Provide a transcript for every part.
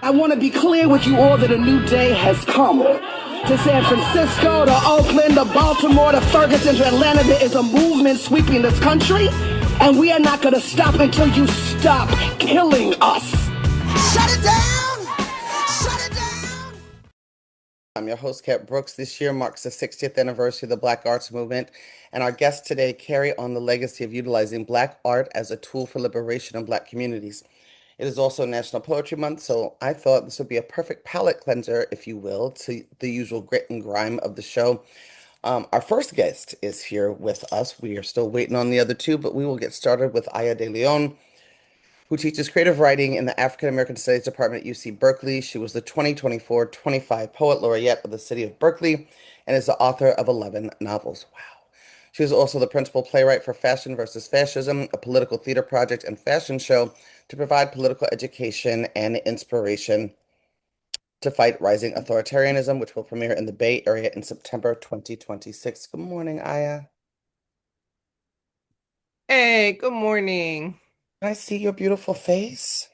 I want to be clear with you all that a new day has come. To San Francisco, to Oakland, to Baltimore, to Ferguson, to Atlanta, there is a movement sweeping this country, and we are not going to stop until you stop killing us. Shut it down! Shut it down! I'm your host, Kat Brooks. This year marks the 60th anniversary of the Black Arts Movement, and our guests today carry on the legacy of utilizing Black art as a tool for liberation in Black communities. It is also National Poetry Month, so I thought this would be a perfect palate cleanser, if you will, to the usual grit and grime of the show. Our first guest is here with us. We are still waiting on the other two, but we will get started with Aya de León, who teaches creative writing in the African American Studies Department at UC Berkeley. She was the 2024-25 Poet Laureate of the City of Berkeley and is the author of 11 novels. Wow. She is also the principal playwright for Fashion versus Fascism, a political theater project and fashion show to provide political education and inspiration to fight rising authoritarianism, which will premiere in the Bay Area in September 2026. Good morning, Aya. Hey, good morning. Can I see your beautiful face?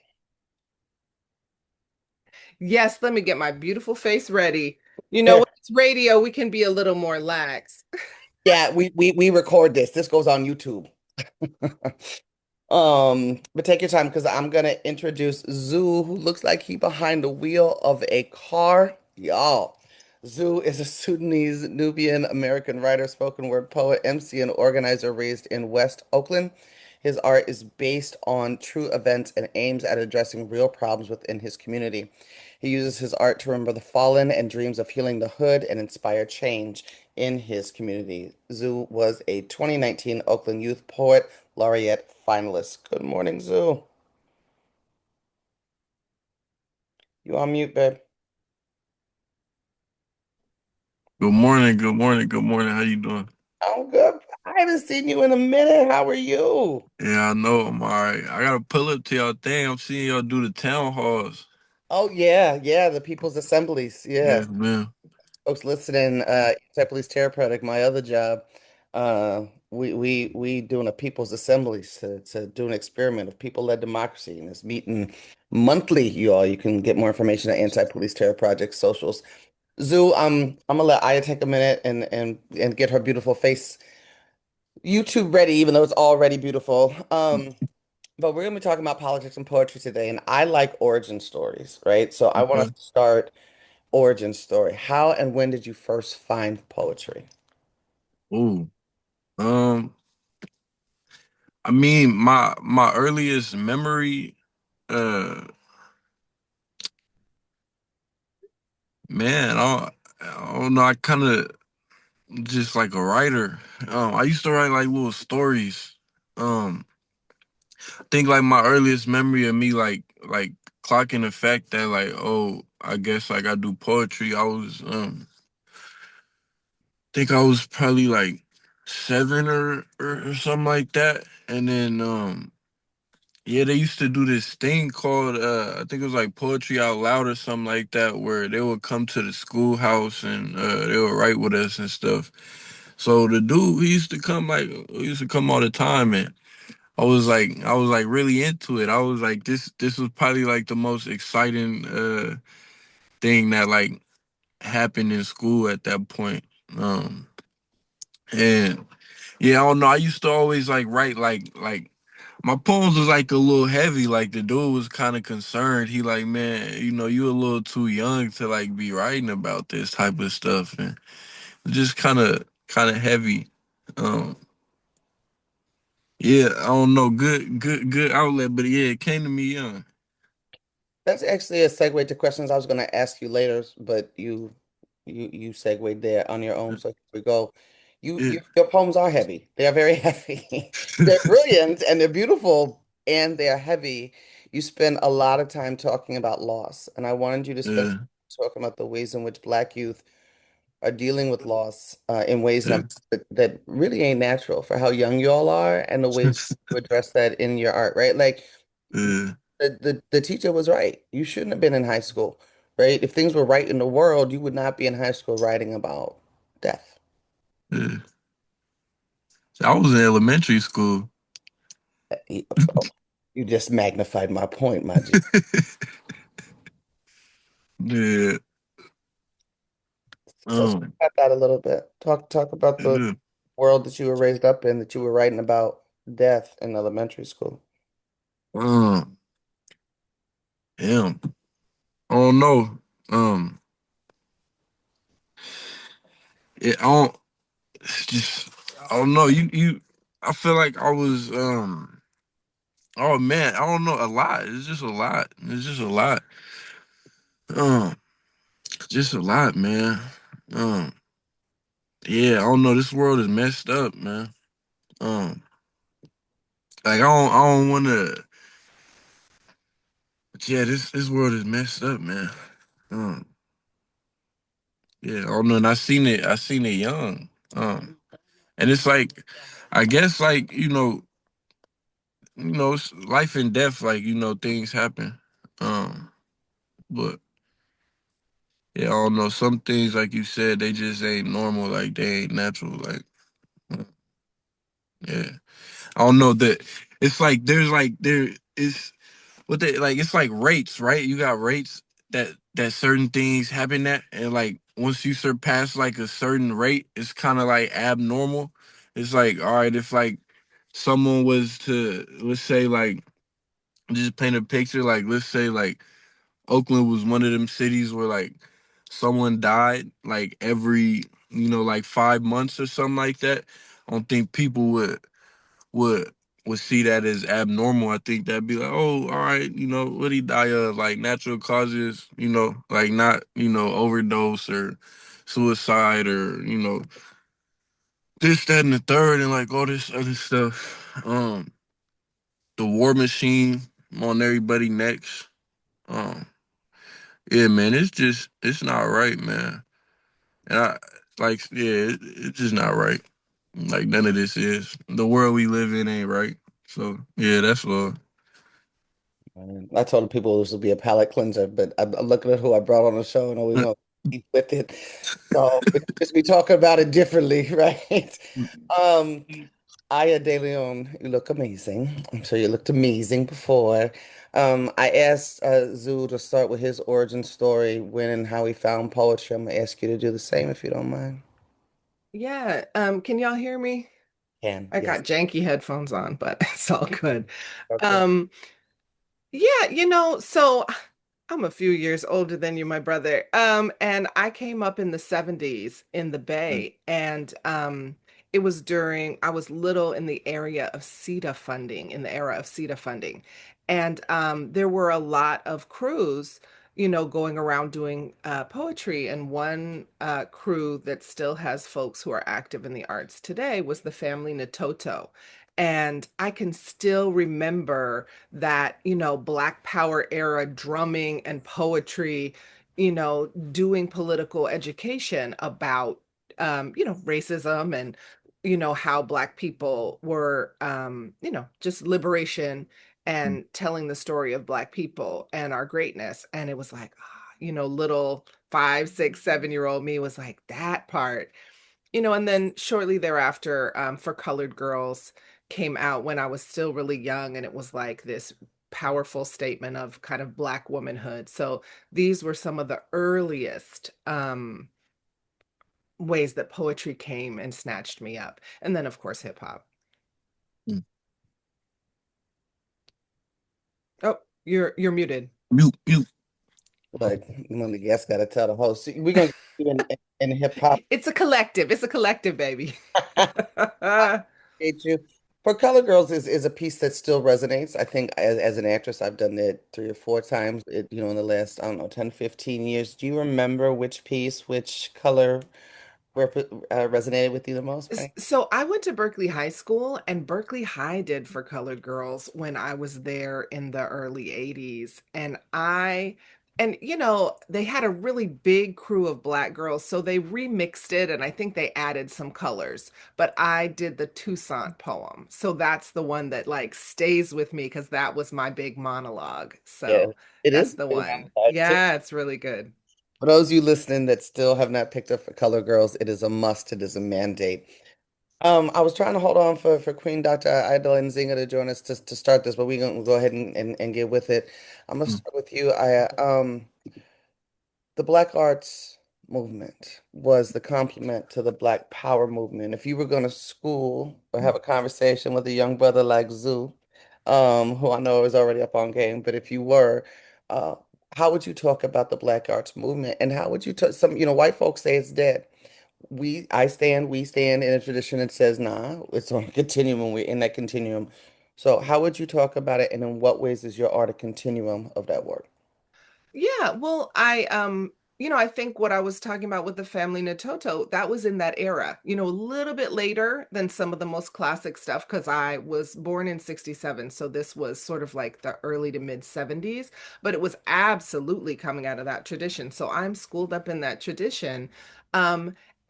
Yes, let me get my beautiful face ready. You know, when it's radio, we can be a little more lax. Yeah, we record this. This goes on YouTube. But take your time because I'm gonna introduce Zoo, who looks like he behind the wheel of a car. Y'all, Zoo is a Sudanese Nubian-American writer, spoken word poet, MC, and organizer raised in West Oakland. His art is based on true events and aims at addressing real problems within his community. He uses his art to remember the fallen and dreams of healing the hood and inspire change in his community. Zoo was a 2019 Oakland Youth Poet Laureate finalist. Good morning, Zoo. You on mute, babe? Good morning, good morning, good morning. How you doing? I'm good. I haven't seen you in a minute. How are you? Yeah, I know I'm all right. I gotta pull up to y'all thing. I'm seeing y'all do the town halls. Oh yeah, the People's Assemblies. Yeah. Yes, man. Folks listening, Anti-Police Terror Project, my other job, we doing a People's Assemblies to do an experiment of people-led democracy, and it's meeting monthly, you all. You can get more information at Anti-Police Terror Project socials. Zoo, I'm gonna let Aya take a minute and get her beautiful face YouTube ready, even though it's already beautiful. But we're gonna be talking about politics and poetry today, and I like origin stories, right? So I want Okay. to start origin story. How and when did you first find poetry? Ooh. Um, I mean, my earliest memory, uh, man, I don't know. I kind of just like a writer. I used to write like little stories. Um, I think like my earliest memory of me like clocking the fact that like, oh, I guess like I do poetry. I was think I was probably like seven or something like that. And then yeah, they used to do this thing called I think it was like Poetry Out Loud or something like that, where they would come to the schoolhouse and they would write with us and stuff. So the dude he used to come all the time, and I was like really into it. I was like this was probably like the most exciting thing that like happened in school at that point. And yeah, I don't know. I used to always like write like my poems was like a little heavy. Like the dude was kind of concerned. He like, man, you a little too young to like be writing about this type of stuff, and just kind of heavy. Um, yeah, I don't know. Good outlet, but yeah, it came to me young. That's actually a segue to questions I was going to ask you later, but you segued there on your own. So here we go. Yeah, Your poems are heavy. They are very heavy. They're brilliant and they're beautiful and they're heavy. You spend a lot of time talking about loss, and I wanted you to spend yeah, some time talking about the ways in which Black youth are dealing with loss in ways yeah, that really ain't natural for how young you all are, and the ways to address that in your art, right? Like yeah, the teacher was right. You shouldn't have been in high school, right? If things were right in the world, you would not be in high school writing about death. yeah. So I was in elementary school. You you just magnified my point, my G. Yeah. So speak Um, about that a little bit. Talk about the yeah. world that you were raised up in, that you were writing about death in elementary school. Um, damn. I don't know. Um, I don't. It's just I don't know. I feel like I was. Oh man, I don't know. A lot. It's just a lot. It's just a lot. Um, just a lot, man. Um, yeah. I don't know. This world is messed up, man. Um, like I don't want to. Yeah, this world is messed up, man. Um, yeah. I don't know. And I seen it. I seen it young. Um, and it's like, I guess, like it's life and death. Like things happen. Um, but yeah, I don't know. Some things, like you said, they just ain't normal. Like they ain't natural. Like yeah, I don't know that. It's like there is what they like. It's like rates, right? You got rates that certain things happen at, and like once you surpass like a certain rate, it's kind of like abnormal. It's like all right, if like someone was to let's say like just paint a picture, like let's say like Oakland was one of them cities where like someone died like every like 5 months or something like that. I don't think people would would see that as abnormal. I think that'd be like, oh, all right, what he die of? Like natural causes, like not, overdose or suicide or, this, that, and the third and like all this other stuff. The war machine on everybody next. Um, yeah, man, it's not right, man. And I like, yeah, it's just not right. Like none of this is. The world we live in ain't right. So yeah, that's all. I told people this would be a palate cleanser, but I'm looking at who I brought on the show, and we're going to keep with it. So we just be talking about it differently, right? Um, Aya De Leon, you look amazing. I'm sure you looked amazing before. I asked Zoo to start with his origin story, when and how he found poetry. I'm gonna ask you to do the same if you don't mind. Yeah, can y'all hear me? Can, I yes. got janky headphones on, but it's all good. Okay. Um, yeah, so I'm a few years older than you, my brother. And I came up in the 70s in the Mm. Bay, and it was during I was little in the area of CETA funding, in the era of CETA funding. And there were a lot of crews, going around doing poetry. And one crew that still has folks who are active in the arts today was the family Natoto. And I can still remember that, Black Power era drumming and poetry, doing political education about, racism and, how Black people were, just liberation and telling the story of Black people and our greatness. And it was like, little 5, 6, 7-year-old me was like, that part. And then shortly thereafter, For Colored Girls came out when I was still really young, and it was like this powerful statement of kind of Black womanhood. So these were some of the earliest ways that poetry came and snatched me up. And then, of course, hip hop. Mm. Oh, you're muted. Mute, mute. Oh, Like, one of the guests got to tell the host. See, we're going to get you in hip hop. It's a collective. It's a collective, baby. Appreciate you. For Color Girls is a piece that still resonates. I think as an actress, I've done it 3 or 4 times, in the last, I don't know, 10, 15 years. Do you remember which piece, which color resonated with you the most? So I went to Berkeley High School, and Berkeley High did For Colored Girls when I was there in the early 80s. And they had a really big crew of Black girls, so they remixed it, and I think they added some colors. But I did the Toussaint poem. So that's the one that like stays with me because that was my big monologue. Yeah, So it that's is. the one. So Yeah, it's really good. for those of you listening that still have not picked up For Color Girls, it is a must. It is a mandate. I was trying to hold on for Queen Dr. Idol and Zinga to join us to start this, but we're gonna go ahead and get with it. I'm gonna mm, start with you. I The Black Arts movement was the complement to the Black Power movement. If you were going to school or have a conversation with a young brother like Zoo, who I know is already up on game, but if you were, uh, how would you talk about the Black Arts movement, and how would you talk? Some, white folks say it's dead. We stand in a tradition that says, nah, it's on a continuum, and we're in that continuum. So, how would you talk about it, and in what ways is your art a continuum of that work? Yeah, well, I think what I was talking about with the family Natoto, that was in that era, a little bit later than some of the most classic stuff, because I was born in 67. So this was sort of like the early to mid 70s, but it was absolutely coming out of that tradition. So I'm schooled up in that tradition.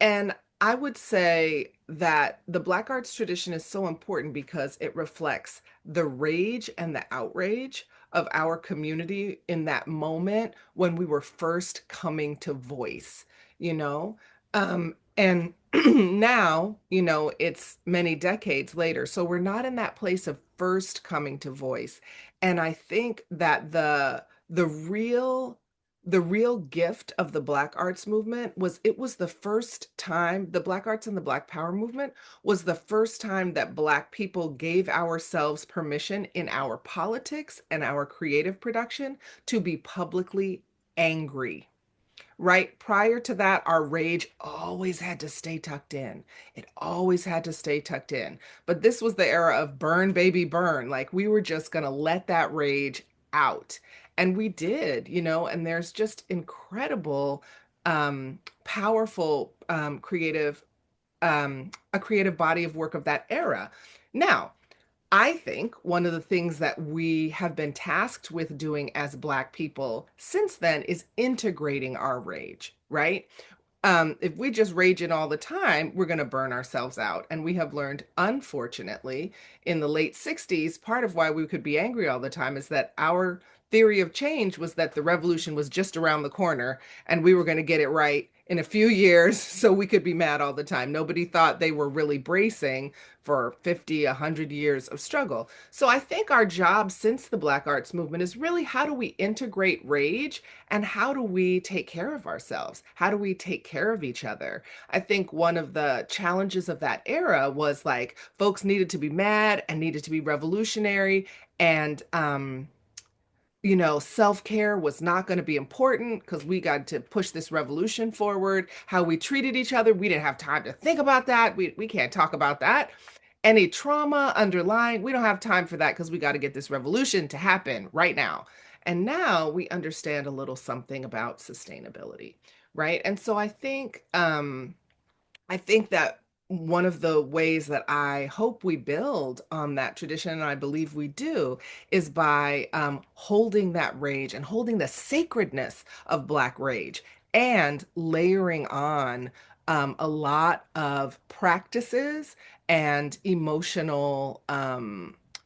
And I would say that the Black arts tradition is so important because it reflects the rage and the outrage of our community in that moment when we were first coming to voice, you know? And now, it's many decades later. So we're not in that place of first coming to voice. And I think that the real the real gift of the Black arts movement was it was the first time the Black arts and the Black power movement was the first time that Black people gave ourselves permission in our politics and our creative production to be publicly angry. Right prior to that, our rage always had to stay tucked in. It always had to stay tucked in. But this was the era of burn, baby, burn. Like we were just going to let that rage out. And we did, and there's just incredible, powerful, a creative body of work of that era. Now, I think one of the things that we have been tasked with doing as Black people since then is integrating our rage, right? If we just rage in all the time, we're going to burn ourselves out. And we have learned, unfortunately, in the late 60s, part of why we could be angry all the time is that our theory of change was that the revolution was just around the corner and we were going to get it right in a few years so we could be mad all the time. Nobody thought they were really bracing for 50, 100 years of struggle. So I think our job since the Black arts movement is really how do we integrate rage and how do we take care of ourselves? How do we take care of each other? I think one of the challenges of that era was like folks needed to be mad and needed to be revolutionary and self-care was not going to be important because we got to push this revolution forward. How we treated each other, we didn't have time to think about that. We can't talk about that. Any trauma underlying, we don't have time for that because we got to get this revolution to happen right now. And now we understand a little something about sustainability, right? And so I think that one of the ways that I hope we build on that tradition, and I believe we do, is by holding that rage and holding the sacredness of Black rage and layering on a lot of practices and emotional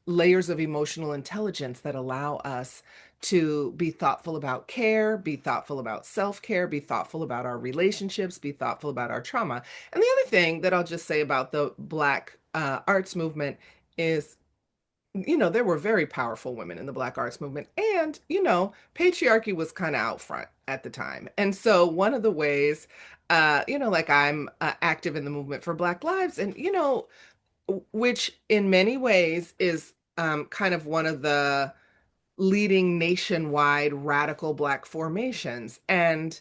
layers of emotional intelligence that allow us to be thoughtful about care, be thoughtful about self care, be thoughtful about our relationships, be thoughtful about our trauma. And the other thing that I'll just say about the Black arts movement is, there were very powerful women in the Black arts movement. And, patriarchy was kind of out front at the time. And so one of the ways, like I'm active in the movement for Black lives, and, which in many ways is kind of one of the leading nationwide radical Black formations. And,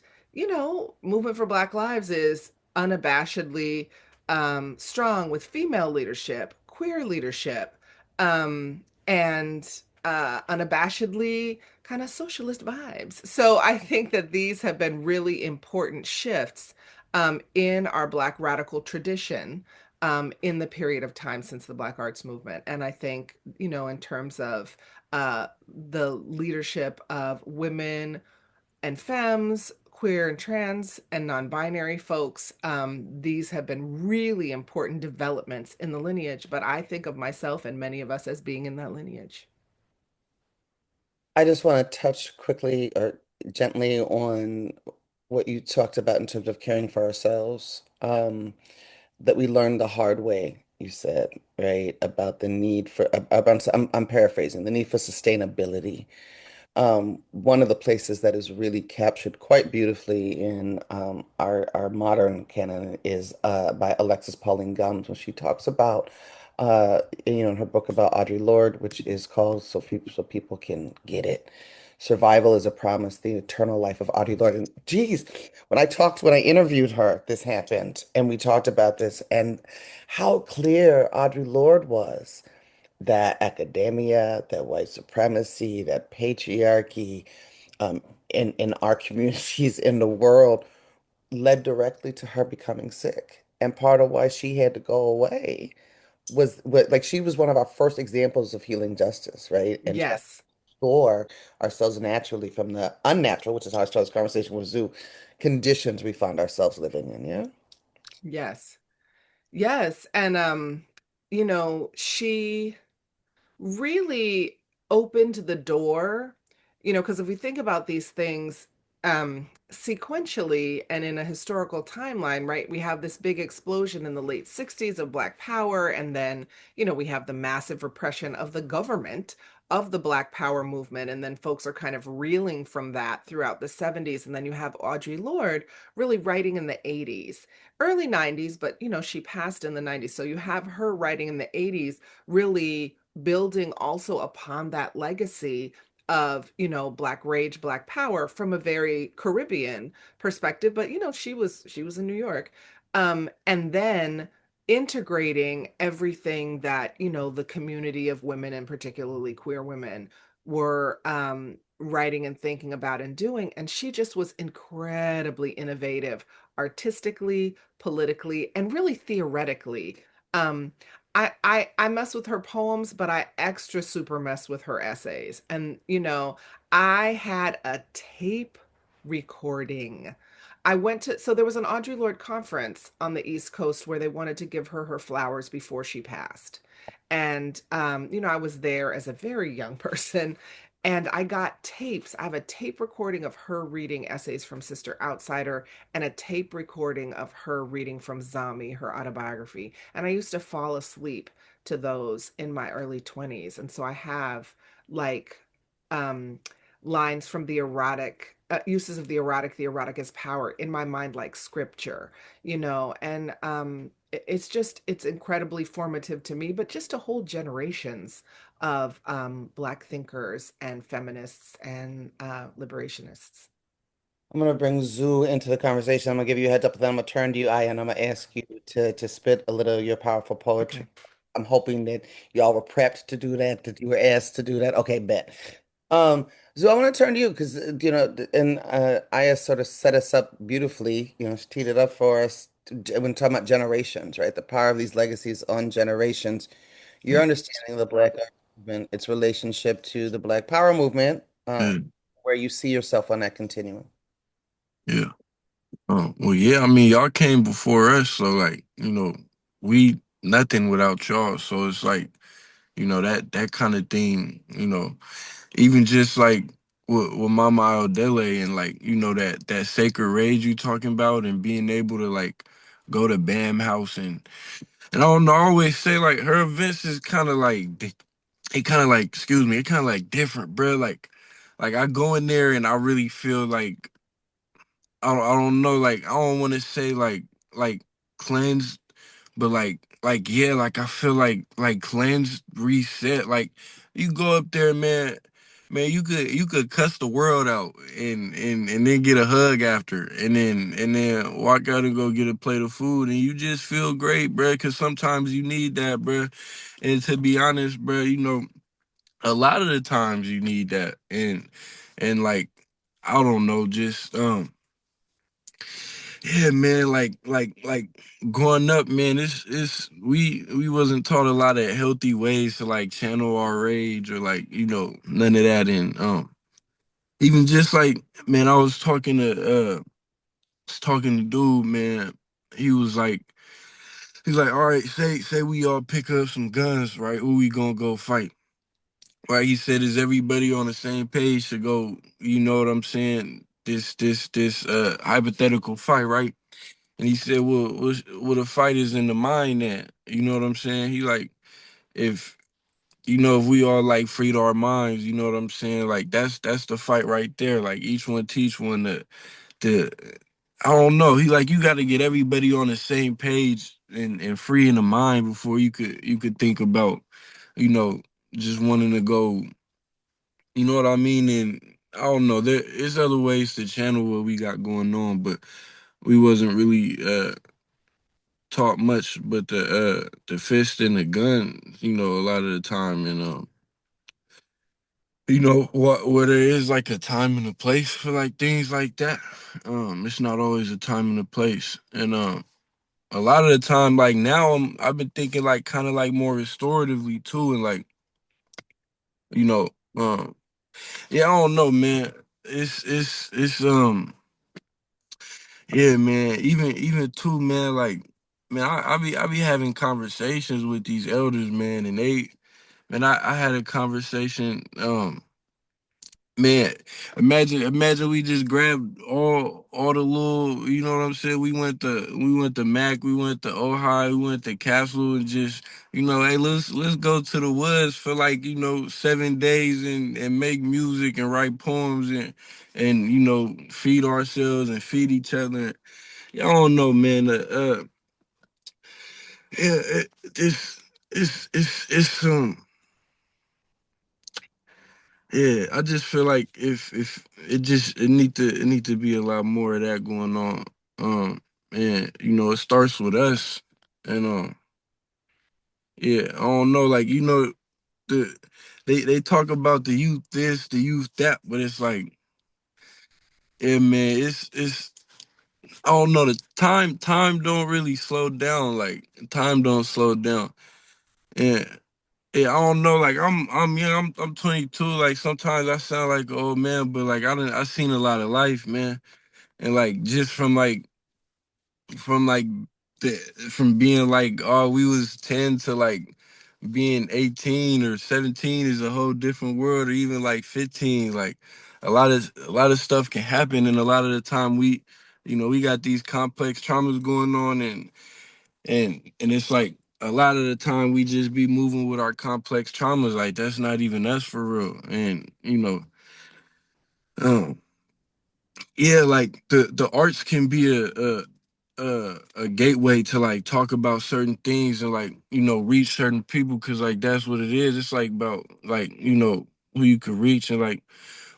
Movement for Black Lives is unabashedly strong with female leadership, queer leadership, and unabashedly kind of socialist vibes. So I think that these have been really important shifts in our Black radical tradition in the period of time since the Black arts movement. And I think, in terms of the leadership of women and femmes, queer and trans and non-binary folks, these have been really important developments in the lineage. But I think of myself and many of us as being in that lineage. I just want to touch quickly or gently on what you talked about in terms of caring for ourselves, that we learned the hard way, you said, right? About the need for, I'm paraphrasing, the need for sustainability. One of the places that is really captured quite beautifully in our modern canon is by Alexis Pauline Gumbs when she talks about in her book about Audre Lorde, which is called So People Can Get It. Survival is a promise, the eternal life of Audre Lorde. And geez, when I interviewed her, this happened, and we talked about this and how clear Audre Lorde was that academia, that white supremacy, that patriarchy in our communities in the world led directly to her becoming sick. And part of why she had to go away was like she was one of our first examples of healing justice, right? And trying to Yes. restore ourselves naturally from the unnatural, which is how I started this conversation with Zoo, conditions we find ourselves living in. Yeah. Yes. Yes. And she really opened the door, because if we think about these things sequentially and in a historical timeline, right, we have this big explosion in the late 60s of Black Power, and then, we have the massive repression of the government of the Black Power movement, and then folks are kind of reeling from that throughout the 70s, and then you have Audre Lorde really writing in the 80s, early 90s, but she passed in the 90s, so you have her writing in the 80s, really building also upon that legacy of Black rage, Black power from a very Caribbean perspective, but she was in New York, and then integrating everything that the community of women, and particularly queer women, were writing and thinking about and doing, and she just was incredibly innovative, artistically, politically, and really theoretically. um I mess with her poems, but I extra super mess with her essays. And I had a tape recording. I went to so there was an Audre Lorde conference on the East Coast where they wanted to give her her flowers before she passed. And I was there as a very young person, and I got tapes. I have a tape recording of her reading essays from Sister Outsider and a tape recording of her reading from Zami, her autobiography. And I used to fall asleep to those in my early 20s. And so I have like um, lines from the erotic, uses of the erotic as power in my mind, like scripture, and it's incredibly formative to me, but just to whole generations of Black thinkers and feminists and liberationists. I'm gonna bring Zoo into the conversation. I'm gonna give you a heads up, then I'm gonna turn to you, I, and I'm gonna ask you to spit a little of your powerful poetry. Okay. I'm hoping that y'all were prepped to do that you were asked to do that. Okay, bet. Zoo, I want to turn to you because and Aya sort of set us up beautifully. She teed it up for us when talking about generations, right? The power of these legacies on generations. Your understanding of the Black Art movement, its relationship to the Black Power movement, Yeah, where you see yourself on that continuum. yeah. Well, yeah, I mean, y'all came before us, so like, we nothing without y'all. So it's like, that kind of thing, even just like with Mama Aldele and like, that sacred rage you talking about and being able to like go to Bam House and I don't know, I always say like her events is kind of like it kind of like, excuse me, it kind of like different, bro. Like I go in there and I really feel like I don't know, like I don't want to say like cleansed, but like yeah, like I feel like cleansed, reset. Like you go up there, man, you could cuss the world out and then get a hug after, and then walk out and go get a plate of food, and you just feel great, bruh. Because sometimes you need that, bruh. And to be honest, bruh, a lot of the times you need that, and like I don't know, just yeah, man, like growing up, man, it's we wasn't taught a lot of healthy ways to like channel our rage or like, none of that. And even just like, man, I was talking to dude, man. He was like he's like, all right, say we all pick up some guns, right? Who we gonna go fight? Right? He said, is everybody on the same page to go, you know what I'm saying? This hypothetical fight, right? And he said, well, the fight is in the mind that, you know what I'm saying? He like, if if we all like freed our minds, you know what I'm saying? Like that's the fight right there. Like each one teach one the I don't know. He like you got to get everybody on the same page and free in the mind before you could think about, you know, just wanting to go. You know what I mean? And I don't know. There is other ways to channel what we got going on, but we wasn't really taught much. But the fist and the gun, a lot of the time, and what where there is like a time and a place for like things like that. It's not always a time and a place, and a lot of the time, like now, I've been thinking like kind of like more restoratively too, and like you know, um, yeah, I don't know, man. It's yeah, man. Even too, man. Like, man, I be having conversations with these elders, man, and man, I had a conversation. Man, imagine we just grabbed all the little, you know what I'm saying? We went to Mac, we went to Ojai, we went to Castle, and just, hey, let's go to the woods for like, 7 days and make music and write poems and feed ourselves and feed each other. Yeah, I don't know, man. Yeah, it's yeah, I just feel like if it need to be a lot more of that going on. And it starts with us. And yeah, I don't know, like the they talk about the youth this, the youth that, but it's like, yeah, man, it's I don't know, the time don't really slow down, like time don't slow down. And yeah, I don't know. Like I'm young. I'm 22. Like sometimes I sound like an old man, but like I seen a lot of life, man. And like just from the from being like, oh, we was 10 to like being 18 or 17 is a whole different world, or even like 15. Like a lot of stuff can happen, and a lot of the time we got these complex traumas going on, and it's like a lot of the time we just be moving with our complex traumas, like that's not even us for real. And um yeah, like the arts can be a gateway to like talk about certain things and like reach certain people, because like that's what it is. It's like about like who you can reach, and like,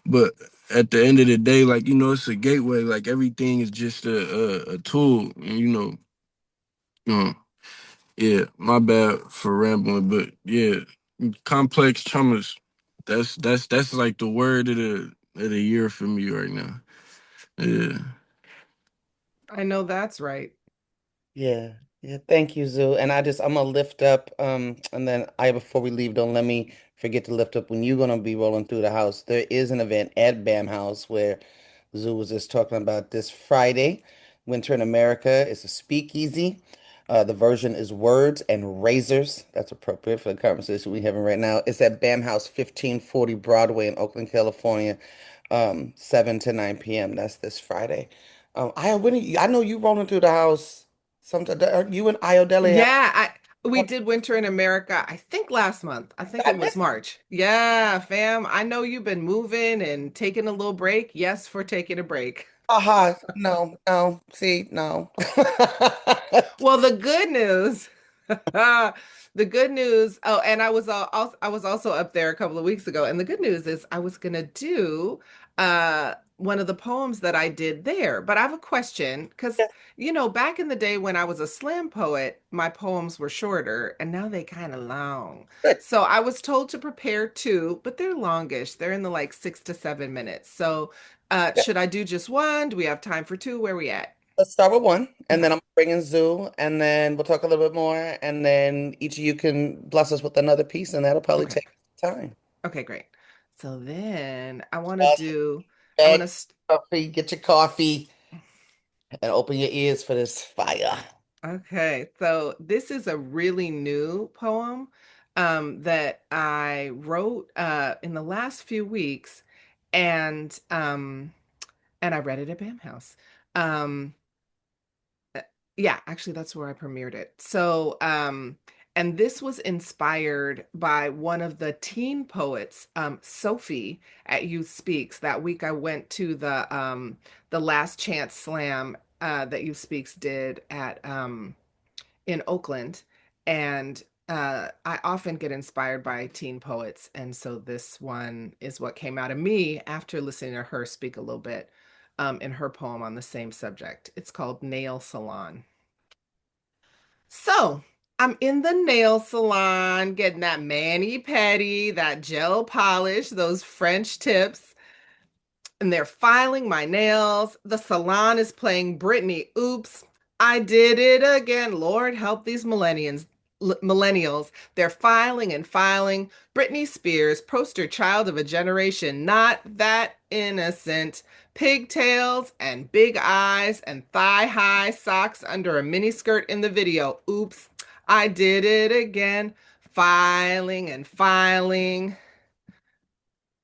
but at the end of the day, like it's a gateway. Like everything is just a tool, and um, yeah, my bad for rambling, but yeah, complex traumas. That's like the word of the year for me right now. Yeah. I know that's right. Yeah, yeah. Thank you, Zoo. And I'm gonna lift up, and then before we leave, don't let me forget to lift up when you're gonna be rolling through the house. There is an event at BAM House where Zoo was just talking about this Friday. Winter in America. It's a speakeasy. The version is Words and Razors. That's appropriate for the conversation we're having right now. It's at BAM House, 1540 Broadway in Oakland, California, 7 to 9 p.m. That's this Friday. I know you rolling through the house. Sometimes you and Iodele have. Yeah, we did Winter in America, I think last month. I think I it was missed. March. Yeah, fam. I know you've been moving and taking a little break. Yes, for taking a break. Aha, no, no. See, no. Well, the good news, the good news. Oh, and I was also up there a couple of weeks ago, and the good news is I was gonna do one of the poems that I did there. But I have a question because back in the day when I was a slam poet, my poems were shorter, and now they kind of long. Good. So I was told to prepare two, but they're longish. They're in the like 6 to 7 minutes. So should I do just one? Do we have time for two? Where we at? Let's start with one, and Okay. then I'm bringing Zoo, and then we'll talk a little bit more, and then each of you can bless us with another piece, and that'll probably Okay. take time. Okay, great. So then I want to Yes, do, I want bag to, coffee, get your coffee, and open your ears for this fire. okay. So this is a really new poem that I wrote in the last few weeks, and and I read it at BAM House. Um, uh, yeah, actually, that's where I premiered it. So, And this was inspired by one of the teen poets, Sophie, at Youth Speaks. That week I went to the Last Chance Slam that Youth Speaks did at in Oakland. And I often get inspired by teen poets. And so this one is what came out of me after listening to her speak a little bit in her poem on the same subject. It's called Nail Salon. So I'm in the nail salon getting that mani-pedi, that gel polish, those French tips, and they're filing my nails. The salon is playing Britney. Oops, I did it again. Lord help these millennials. They're filing and filing. Britney Spears, poster child of a generation, not that innocent. Pigtails and big eyes and thigh-high socks under a miniskirt in the video. Oops, I did it again. Filing and filing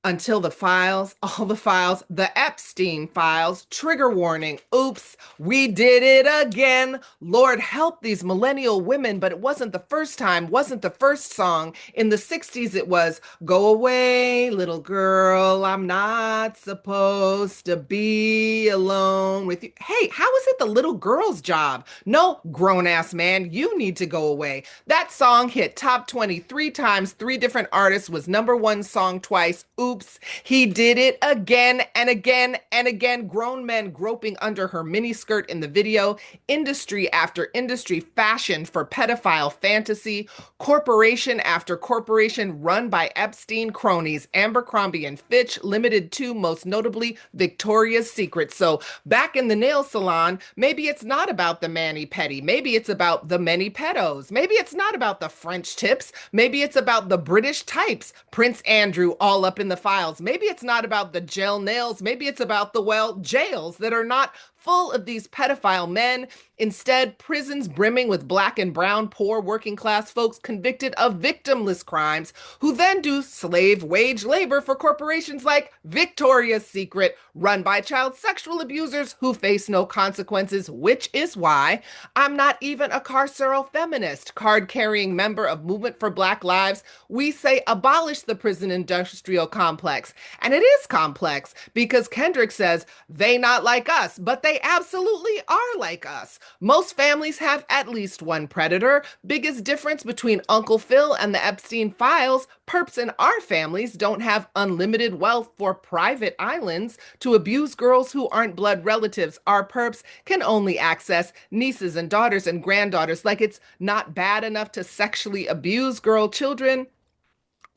until all the files, the Epstein files, trigger warning. Oops, we did it again. Lord help these millennial women, but it wasn't the first time, wasn't the first song. In the 60s, it was Go Away, Little Girl, I'm not supposed to be alone with you. Hey, how is it the little girl's job? No, grown-ass man, you need to go away. That song hit top 20 three times, three different artists, was #1 song twice. Oops. He did it again and again and again. Grown men groping under her miniskirt in the video. Industry after industry fashioned for pedophile fantasy. Corporation after corporation run by Epstein cronies. Abercrombie and Fitch, Limited to, most notably, Victoria's Secret. So back in the nail salon, maybe it's not about the mani-pedi. Maybe it's about the many pedos. Maybe it's not about the French tips. Maybe it's about the British types. Prince Andrew all up in the files. Maybe it's not about the gel nails. Maybe it's about the, well, jails that are not full of these pedophile men. Instead, prisons brimming with black and brown, poor working class folks convicted of victimless crimes who then do slave wage labor for corporations like Victoria's Secret, run by child sexual abusers who face no consequences, which is why I'm not even a carceral feminist, card-carrying member of Movement for Black Lives. We say abolish the prison industrial complex. And it is complex because Kendrick says they not like us, but they absolutely are like us. Most families have at least one predator. Biggest difference between Uncle Phil and the Epstein files, perps in our families don't have unlimited wealth for private islands to abuse girls who aren't blood relatives. Our perps can only access nieces and daughters and granddaughters, like it's not bad enough to sexually abuse girl children.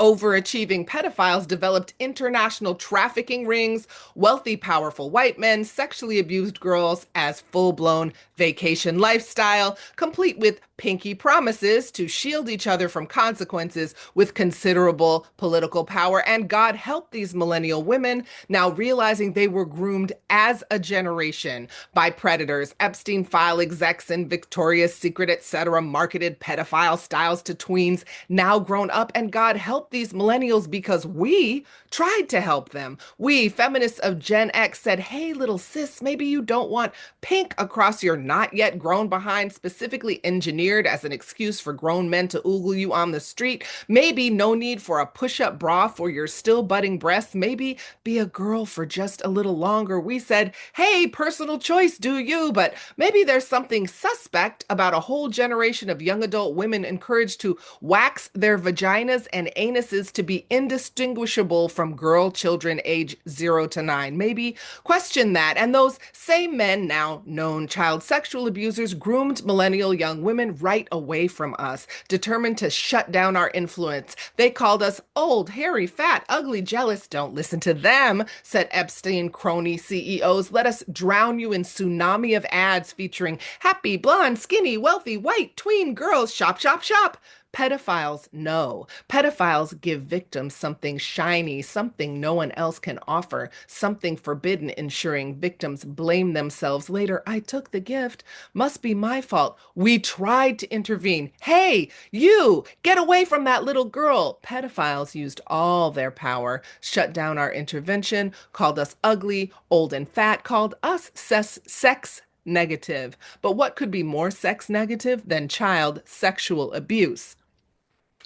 Overachieving pedophiles developed international trafficking rings, wealthy, powerful white men sexually abused girls as full-blown vacation lifestyle, complete with pinky promises to shield each other from consequences with considerable political power. And God help these millennial women now realizing they were groomed as a generation by predators, Epstein file execs and Victoria's Secret, etc., marketed pedophile styles to tweens, now grown up. And God help these millennials because we tried to help them. We, feminists of Gen X, said, hey, little sis, maybe you don't want pink across your not yet grown behind, specifically engineered as an excuse for grown men to oogle you on the street. Maybe no need for a push-up bra for your still budding breasts. Maybe be a girl for just a little longer. We said, hey, personal choice, do you? But maybe there's something suspect about a whole generation of young adult women encouraged to wax their vaginas and anuses to be indistinguishable from girl children age 0 to 9. Maybe question that. And those same men, now known child sexual abusers, groomed millennial young women right away from us, determined to shut down our influence. They called us old, hairy, fat, ugly, jealous. Don't listen to them, said Epstein crony CEOs. Let us drown you in tsunami of ads featuring happy, blonde, skinny, wealthy, white, tween girls. Shop, shop, shop. Pedophiles know. Pedophiles give victims something shiny, something no one else can offer, something forbidden, ensuring victims blame themselves later. I took the gift. Must be my fault. We tried to intervene. Hey, you, get away from that little girl. Pedophiles used all their power, shut down our intervention, called us ugly, old and fat, called us sex negative. But what could be more sex negative than child sexual abuse?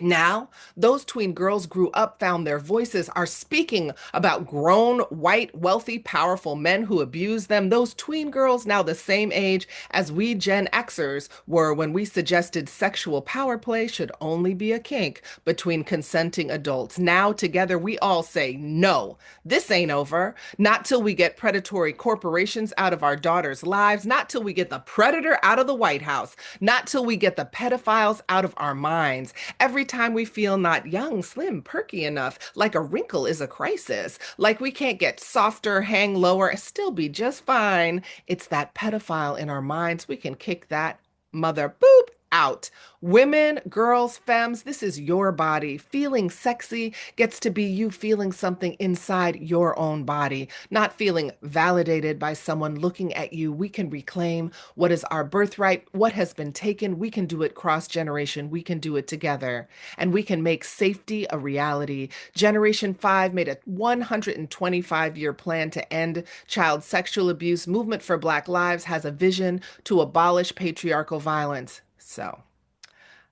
Now, those tween girls grew up, found their voices, are speaking about grown, white, wealthy, powerful men who abuse them. Those tween girls, now the same age as we Gen Xers were when we suggested sexual power play should only be a kink between consenting adults. Now, together, we all say, no, this ain't over. Not till we get predatory corporations out of our daughters' lives, not till we get the predator out of the White House, not till we get the pedophiles out of our minds. Every time we feel not young, slim, perky enough, like a wrinkle is a crisis, like we can't get softer, hang lower, and still be just fine, it's that pedophile in our minds. We can kick that mother boop out. Women, girls, femmes, this is your body. Feeling sexy gets to be you feeling something inside your own body, not feeling validated by someone looking at you. We can reclaim what is our birthright, what has been taken. We can do it cross generation. We can do it together, and we can make safety a reality. Generation 5 made a 125-year plan to end child sexual abuse. Movement for Black Lives has a vision to abolish patriarchal violence. So,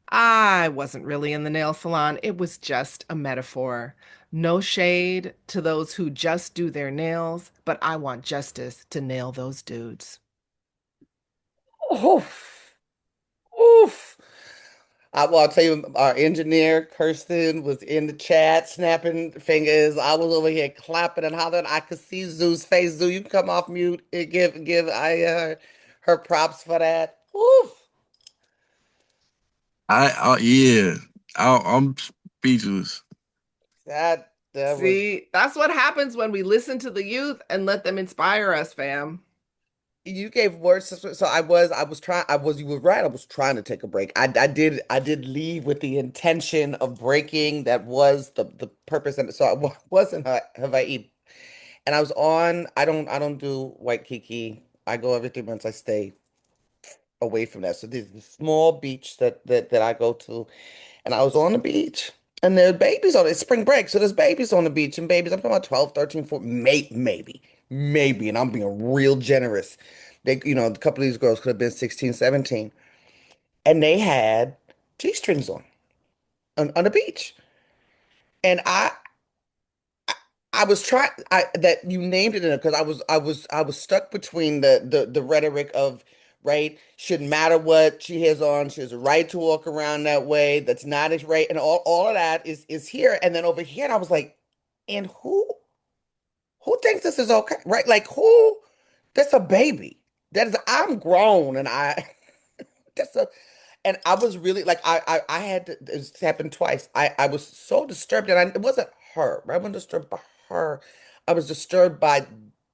I wasn't really in the nail salon. It was just a metaphor. No shade to those who just do their nails, but I want justice to nail those dudes. Oof. Oof. I'll tell you, our engineer, Kirsten, was in the chat snapping fingers. I was over here clapping and hollering. I could see Zoo's face. Zoo, you come off mute and give her props for that. Oof. Yeah, I'm speechless. That was See, that's what happens when we listen to the youth and let them inspire us, fam. you gave words so you were right. I was trying to take a break. I did leave with the intention of breaking. That was the purpose, and so I was in Hawaii, and I was on. I don't do white kiki. I go every 3 months. I stay away from that. So there's this small beach that I go to, and I was on the beach, and there are babies on it. It's spring break, so there's babies on the beach, and babies, I'm talking about 12, 13, 14, maybe, and I'm being real generous. A couple of these girls could have been 16, 17, and they had G-strings on the beach. And I was trying that you named it in it because I was stuck between the rhetoric of right shouldn't matter what she has on, she has a right to walk around that way, that's not as right, and all of that is here, and then over here, and I was like, and who thinks this is okay, right? Like who? That's a baby. I'm grown, and that's a and I was really like I had to, this happened twice. I was so disturbed, and it wasn't her. Right? I wasn't disturbed by her. I was disturbed by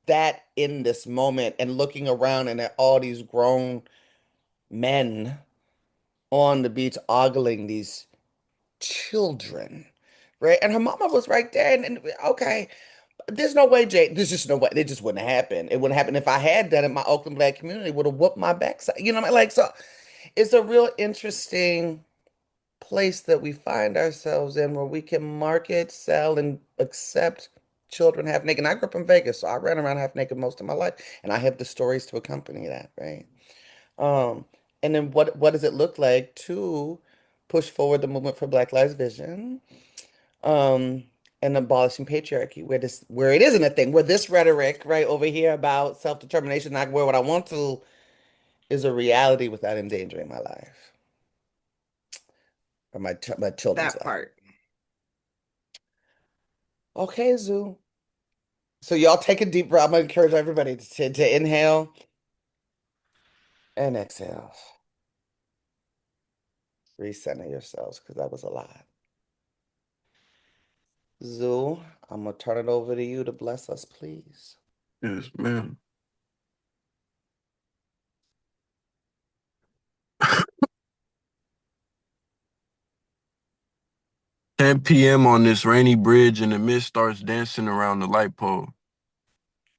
that in this moment and looking around and at all these grown men on the beach ogling these children. Right? And her mama was right there. And okay, there's no way, Jay. There's just no way. It just wouldn't happen. It wouldn't happen if I had done it. My Oakland Black community would have whooped my backside. You know what I mean? Like, so it's a real interesting place that we find ourselves in where we can market, sell, and accept children half naked. And I grew up in Vegas, so I ran around half naked most of my life, and I have the stories to accompany that, right? Um, and then what does it look like to push forward the movement for Black Lives Vision, um, and abolishing patriarchy, where it isn't a thing, where this rhetoric right over here about self-determination, I can wear what I want to, is a reality without endangering my life or my children's That life. part. Okay, Zoo. So y'all take a deep breath. I'm gonna encourage everybody to inhale and exhale. Recenter yourselves because that was a lot. Zoo, I'm gonna turn it over to you to bless us, please. Yes, ma'am. 10 p.m. on this rainy bridge and the mist starts dancing around the light pole.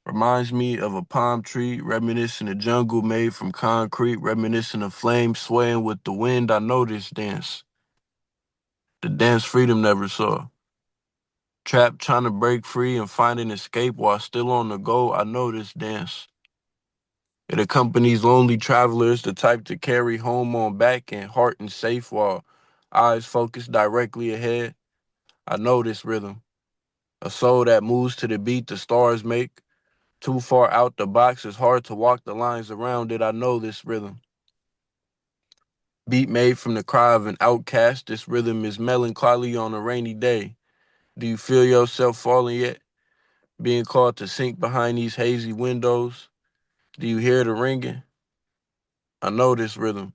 Reminds me of a palm tree, reminiscent of jungle made from concrete, reminiscent of flames swaying with the wind. I know this dance. The dance freedom never saw. Trapped trying to break free and find an escape while still on the go. I know this dance. It accompanies lonely travelers, the type to carry home on back and heart and safe while eyes focused directly ahead. I know this rhythm. A soul that moves to the beat the stars make. Too far out the box, it's hard to walk the lines around it. I know this rhythm. Beat made from the cry of an outcast, this rhythm is melancholy on a rainy day. Do you feel yourself falling yet? Being called to sink behind these hazy windows? Do you hear the ringing? I know this rhythm.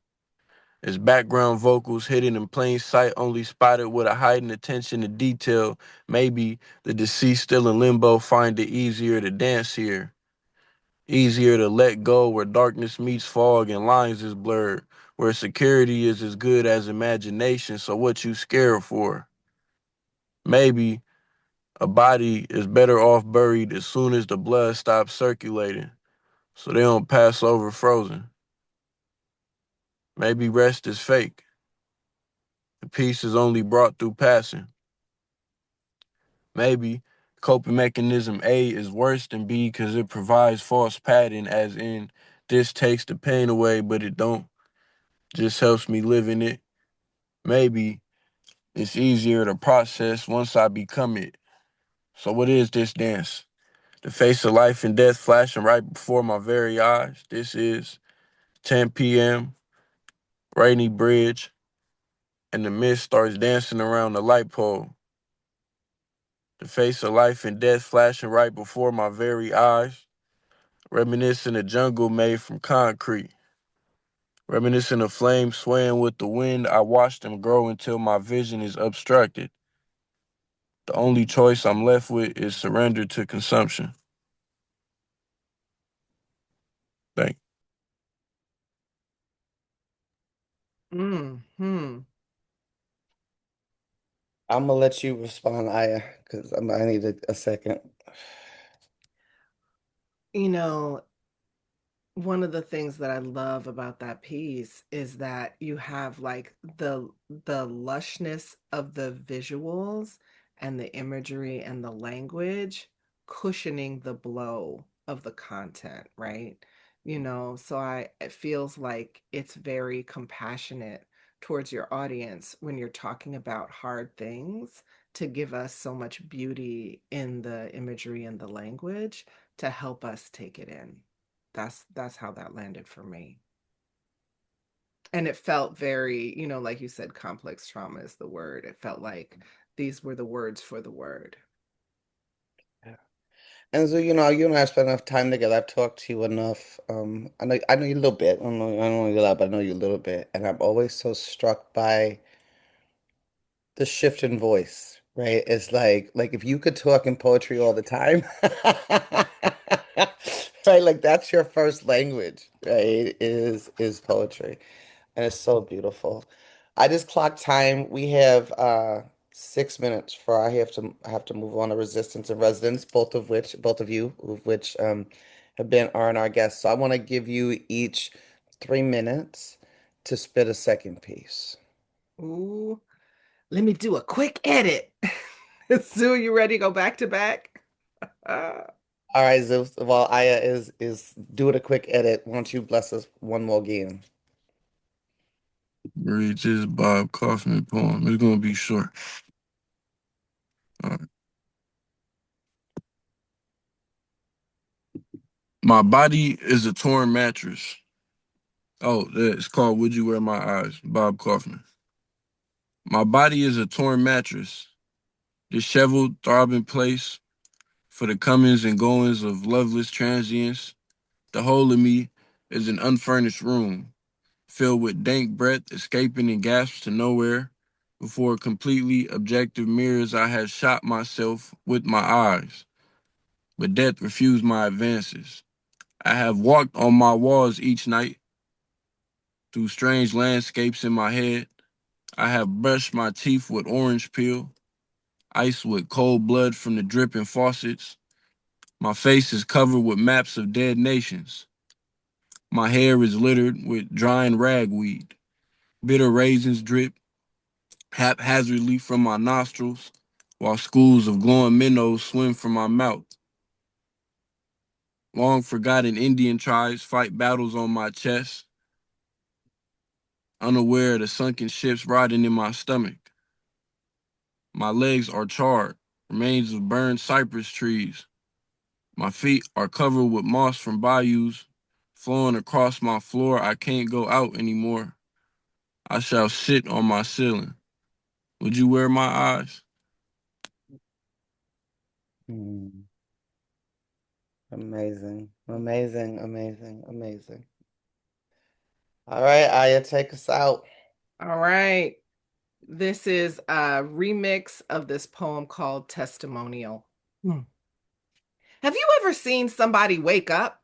It's background vocals hidden in plain sight, only spotted with a heightened attention to detail. Maybe the deceased still in limbo find it easier to dance here. Easier to let go where darkness meets fog and lines is blurred. Where security is as good as imagination, so what you scared for? Maybe a body is better off buried as soon as the blood stops circulating, so they don't pass over frozen. Maybe rest is fake. The peace is only brought through passing. Maybe coping mechanism A is worse than B because it provides false padding, as in this takes the pain away, but it don't. Just helps me live in it. Maybe it's easier to process once I become it. So what is this dance? The face of life and death flashing right before my very eyes. This is 10 p.m., Rainy Bridge, and the mist starts dancing around the light pole. The face of life and death flashing right before my very eyes. Reminiscing a jungle made from concrete. Reminiscing of flames swaying with the wind, I watch them grow until my vision is obstructed. The only choice I'm left with is surrender to consumption. Thank Hmm. I'm gonna let you respond, Aya, because I need a second. You know, one of the things that I love about that piece is that you have like the lushness of the visuals and the imagery and the language cushioning the blow of the content, right? So it feels like it's very compassionate towards your audience when you're talking about hard things to give us so much beauty in the imagery and the language to help us take it in. That's how that landed for me. And it felt very, like you said, complex trauma is the word. It felt like these were the words for the word. Yeah. And so, you and I have spent enough time together. I've talked to you enough. I know you a little bit. I don't know you a lot, but I know you a little bit. And I'm always so struck by the shift in voice, right? It's like if you could talk in poetry all the time, right? Like that's your first language, right? Is poetry. And it's so beautiful. I just clocked time. We have 6 minutes for I have to move on to Resistance and Residence, both of you, of which have been are our guests. So I want to give you each 3 minutes to spit a second piece. Ooh, let me do a quick edit. Sue, you ready to go back to back? All right, Zeus. While Aya is doing a quick edit, why don't you bless us one more again? you. Read this Bob Kaufman poem. It's gonna be short. All right. My body is a torn mattress. Oh, it's called Would You Wear My Eyes, Bob Kaufman. My body is a torn mattress, disheveled, throbbing place for the comings and goings of loveless transients. The whole of me is an unfurnished room, filled with dank breath escaping in gasps to nowhere. Before completely objective mirrors, I had shot myself with my eyes, but death refused my advances. I have walked on my walls each night through strange landscapes in my head. I have brushed my teeth with orange peel, iced with cold blood from the dripping faucets. My face is covered with maps of dead nations. My hair is littered with drying ragweed. Bitter raisins drip haphazardly from my nostrils, while schools of glowing minnows swim from my mouth. Long forgotten Indian tribes fight battles on my chest, unaware of the sunken ships rotting in my stomach. My legs are charred, remains of burned cypress trees. My feet are covered with moss from bayous, flowing across my floor. I can't go out anymore. I shall sit on my ceiling. Would you wear my eyes? Mm. Amazing, amazing, amazing, amazing. All right, Aya, take us out. All right. This is a remix of this poem called Testimonial. Have you ever seen somebody wake up?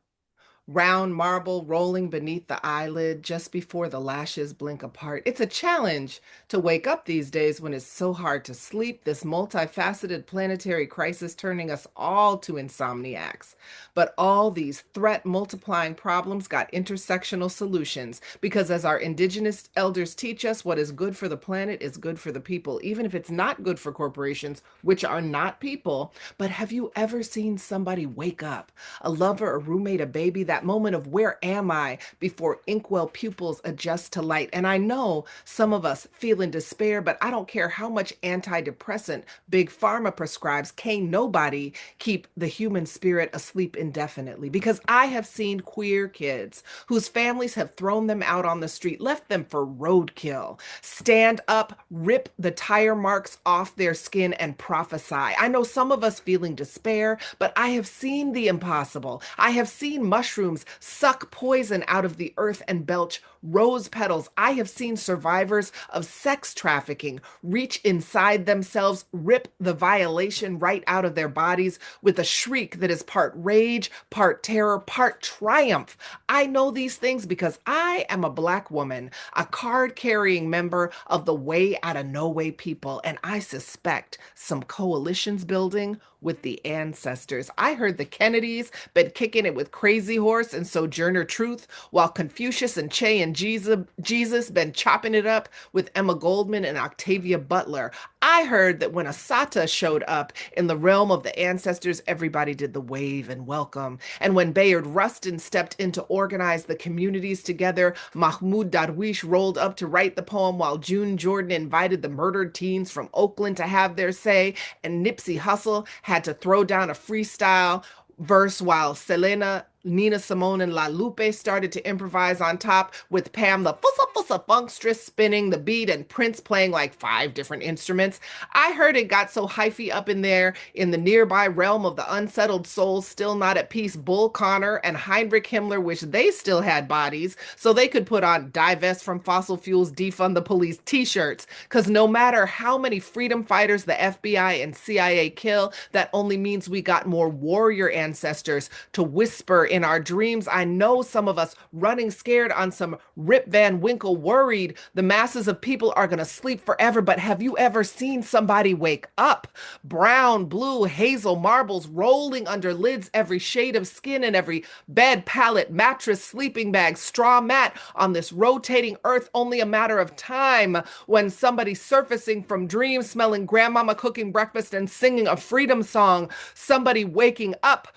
Round marble rolling beneath the eyelid just before the lashes blink apart. It's a challenge to wake up these days when it's so hard to sleep, this multifaceted planetary crisis turning us all to insomniacs. But all these threat multiplying problems got intersectional solutions because, as our indigenous elders teach us, what is good for the planet is good for the people, even if it's not good for corporations, which are not people. But have you ever seen somebody wake up? A lover, a roommate, a baby, that moment of where am I before inkwell pupils adjust to light. And I know some of us feel in despair, but I don't care how much antidepressant Big Pharma prescribes, can't nobody keep the human spirit asleep indefinitely. Because I have seen queer kids whose families have thrown them out on the street, left them for roadkill, stand up, rip the tire marks off their skin and prophesy. I know some of us feeling despair, but I have seen the impossible. I have seen mushrooms suck poison out of the earth and belch rose petals. I have seen survivors of sex trafficking reach inside themselves, rip the violation right out of their bodies with a shriek that is part rage, part terror, part triumph. I know these things because I am a Black woman, a card-carrying member of the Way Out of No Way people, and I suspect some coalitions building with the ancestors. I heard the Kennedys been kicking it with Crazy Horse and Sojourner Truth, while Confucius and Che and Jesus been chopping it up with Emma Goldman and Octavia Butler. I heard that when Asata showed up in the realm of the ancestors, everybody did the wave and welcome. And when Bayard Rustin stepped in to organize the communities together, Mahmoud Darwish rolled up to write the poem while June Jordan invited the murdered teens from Oakland to have their say, and Nipsey Hussle had to throw down a freestyle verse while Selena, Nina Simone, and La Lupe started to improvise on top, with Pam the fussa fussa funkstress spinning the beat and Prince playing like 5 different instruments. I heard it got so hyphy up in there in the nearby realm of the unsettled souls still not at peace. Bull Connor and Heinrich Himmler wish they still had bodies so they could put on divest from fossil fuels, defund the police t-shirts. Because no matter how many freedom fighters the FBI and CIA kill, that only means we got more warrior ancestors to whisper in our dreams. I know some of us running scared on some Rip Van Winkle, worried the masses of people are going to sleep forever. But have you ever seen somebody wake up? Brown, blue, hazel marbles rolling under lids, every shade of skin and every bed, pallet, mattress, sleeping bag, straw mat on this rotating earth. Only a matter of time when somebody surfacing from dreams, smelling grandmama cooking breakfast and singing a freedom song, somebody waking up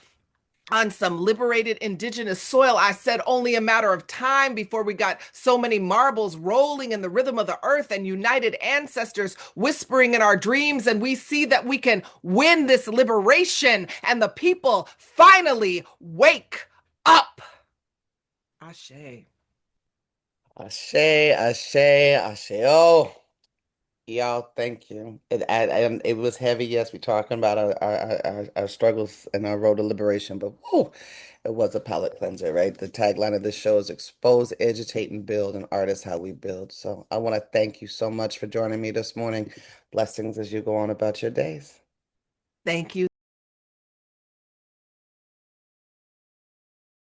on some liberated indigenous soil. I said only a matter of time before we got so many marbles rolling in the rhythm of the earth and united ancestors whispering in our dreams, and we see that we can win this liberation and the people finally wake up. Ashe. Ashe, ashe, ashe. Oh, y'all, thank you. It was heavy. Yes, we're talking about our struggles and our road to liberation, but whew, it was a palate cleanser, right? The tagline of this show is expose, educate, and build, and art is how we build. So I want to thank you so much for joining me this morning. Blessings as you go on about your days. Thank you.